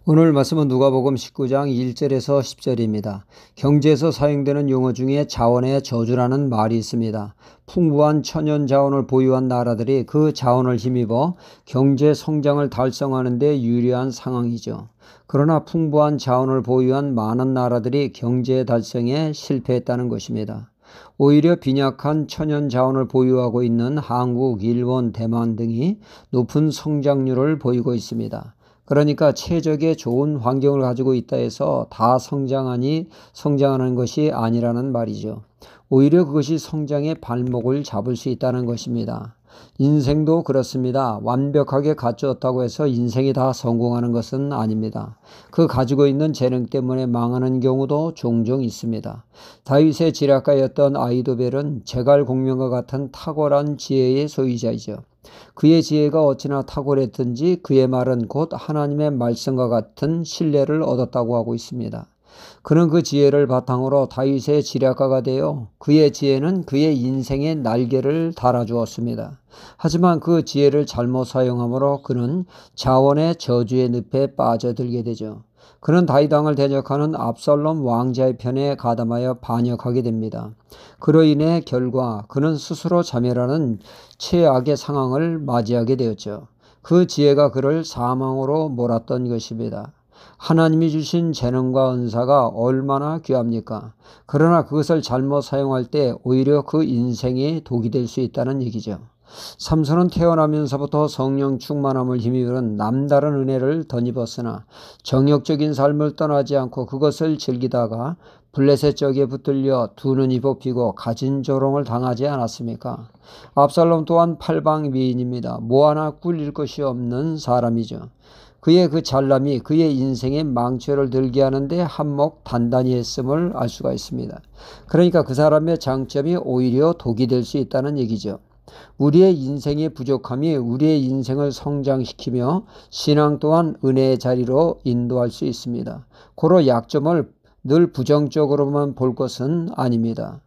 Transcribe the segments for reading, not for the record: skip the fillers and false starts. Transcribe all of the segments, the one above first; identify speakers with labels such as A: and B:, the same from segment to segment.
A: 오늘 말씀은 누가복음 19장 1절에서 10절입니다. 경제에서 사용되는 용어 중에 자원의 저주라는 말이 있습니다. 풍부한 천연 자원을 보유한 나라들이 그 자원을 힘입어 경제 성장을 달성하는 데 유리한 상황이죠. 그러나 풍부한 자원을 보유한 많은 나라들이 경제 달성에 실패했다는 것입니다. 오히려 빈약한 천연 자원을 보유하고 있는 한국, 일본, 대만 등이 높은 성장률을 보이고 있습니다. 그러니까 최적의 좋은 환경을 가지고 있다 해서 다 성장하는 것이 아니라는 말이죠. 오히려 그것이 성장의 발목을 잡을 수 있다는 것입니다. 인생도 그렇습니다. 완벽하게 갖추었다고 해서 인생이 다 성공하는 것은 아닙니다. 그 가지고 있는 재능 때문에 망하는 경우도 종종 있습니다. 다윗의 지략가였던 아이도벨은 제갈공명과 같은 탁월한 지혜의 소유자이죠. 그의 지혜가 어찌나 탁월했든지 그의 말은 곧 하나님의 말씀과 같은 신뢰를 얻었다고 하고 있습니다. 그는 그 지혜를 바탕으로 다윗의 지략가가 되어 그의 지혜는 그의 인생의 날개를 달아주었습니다. 하지만 그 지혜를 잘못 사용함으로 그는 자원의 저주의 늪에 빠져들게 되죠. 그는 다윗 왕을 대적하는 압살롬 왕자의 편에 가담하여 반역하게 됩니다. 그로 인해 결과 그는 스스로 자멸하는 최악의 상황을 맞이하게 되었죠. 그 지혜가 그를 사망으로 몰았던 것입니다. 하나님이 주신 재능과 은사가 얼마나 귀합니까? 그러나 그것을 잘못 사용할 때 오히려 그 인생이 독이 될 수 있다는 얘기죠. 삼손은 태어나면서부터 성령 충만함을 힘입은 남다른 은혜를 덧입었으나 정욕적인 삶을 떠나지 않고 그것을 즐기다가 블레셋 적에 붙들려 두 눈이 뽑히고 가진 조롱을 당하지 않았습니까? 압살롬 또한 팔방미인입니다. 뭐 하나 꿀릴 것이 없는 사람이죠. 그의 그 잘남이 그의 인생의 망초를 들게 하는데 한몫 단단히 했음을 알 수가 있습니다. 그러니까 그 사람의 장점이 오히려 독이 될 수 있다는 얘기죠. 우리의 인생의 부족함이 우리의 인생을 성장시키며 신앙 또한 은혜의 자리로 인도할 수 있습니다. 고로 약점을 늘 부정적으로만 볼 것은 아닙니다.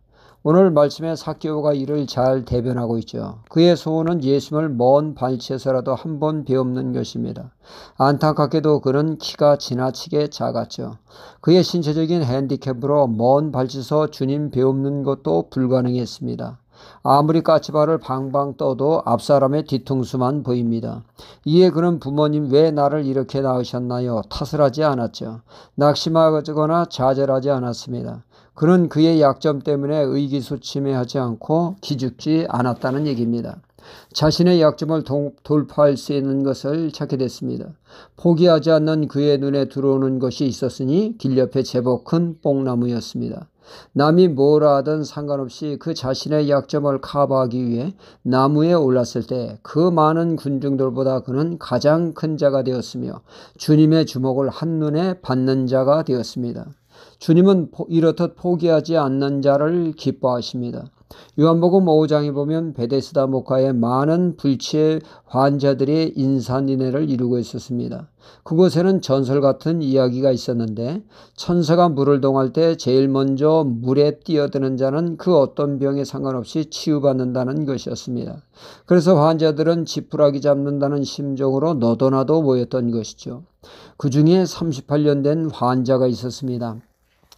A: 오늘 말씀에 삭개오가 이를 잘 대변하고 있죠. 그의 소원은 예수님을 먼 발치에서라도 한 번 배우는 것입니다. 안타깝게도 그는 키가 지나치게 작았죠. 그의 신체적인 핸디캡으로 먼 발치에서 주님 배우는 것도 불가능했습니다. 아무리 까치발을 방방 떠도 앞사람의 뒤통수만 보입니다. 이에 그는 부모님 왜 나를 이렇게 낳으셨나요? 탓을 하지 않았죠. 낙심하거나 좌절하지 않았습니다. 그는 그의 약점 때문에 의기소침해하지 않고 기죽지 않았다는 얘기입니다. 자신의 약점을 돌파할 수 있는 것을 찾게 됐습니다. 포기하지 않는 그의 눈에 들어오는 것이 있었으니 길 옆에 제법 큰 뽕나무였습니다. 남이 뭐라 하든 상관없이 그 자신의 약점을 커버하기 위해 나무에 올랐을 때 그 많은 군중들보다 그는 가장 큰 자가 되었으며 주님의 주목을 한눈에 받는 자가 되었습니다. 주님은 이렇듯 포기하지 않는 자를 기뻐하십니다. 요한복음 5장에 보면 베데스다 목가에 많은 불치의 환자들이 인산인해를 이루고 있었습니다. 그곳에는 전설 같은 이야기가 있었는데 천사가 물을 동할 때 제일 먼저 물에 뛰어드는 자는 그 어떤 병에 상관없이 치유받는다는 것이었습니다. 그래서 환자들은 지푸라기 잡는다는 심정으로 너도나도 모였던 것이죠. 그 중에 38년 된 환자가 있었습니다.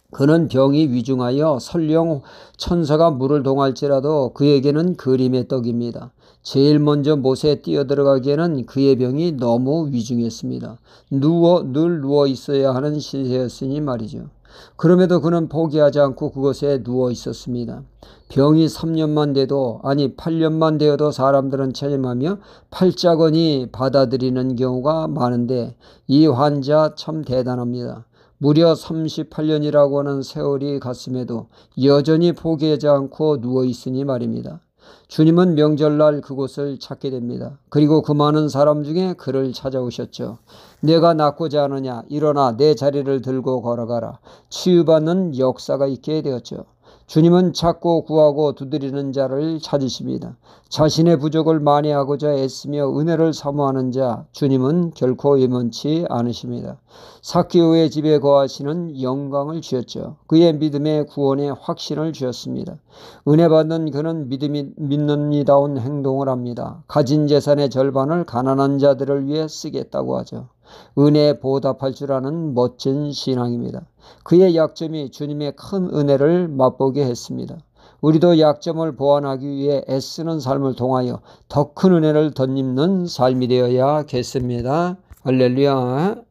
A: 그는 병이 위중하여 설령 천사가 물을 동할지라도 그에게는 그림의 떡입니다. 제일 먼저 못에 뛰어들어가기에는 그의 병이 너무 위중했습니다. 늘 누워 있어야 하는 시세였으니 말이죠. 그럼에도 그는 포기하지 않고 그곳에 누워 있었습니다. 병이 3년만 돼도 8년만 되어도 사람들은 체념하며 팔자거니 받아들이는 경우가 많은데 이 환자 참 대단합니다. 무려 38년이라고 하는 세월이 갔음에도 여전히 포기하지 않고 누워있으니 말입니다. 주님은 명절날 그곳을 찾게 됩니다. 그리고 그 많은 사람 중에 그를 찾아오셨죠. 내가 낫고자 하느냐? 일어나 내 자리를 들고 걸어가라. 치유받는 역사가 있게 되었죠. 주님은 찾고 구하고 두드리는 자를 찾으십니다. 자신의 부족을 만회하고자 애쓰며 은혜를 사모하는 자 주님은 결코 외면치 않으십니다. 삭개오의 집에 거하시는 영광을 주셨죠. 그의 믿음의 구원에 확신을 주셨습니다. 은혜 받는 그는 믿는 이다운 행동을 합니다. 가진 재산의 절반을 가난한 자들을 위해 쓰겠다고 하죠. 은혜에 보답할 줄 아는 멋진 신앙입니다. 그의 약점이 주님의 큰 은혜를 맛보게 했습니다. 우리도 약점을 보완하기 위해 애쓰는 삶을 통하여 더 큰 은혜를 덧입는 삶이 되어야겠습니다. 할렐루야.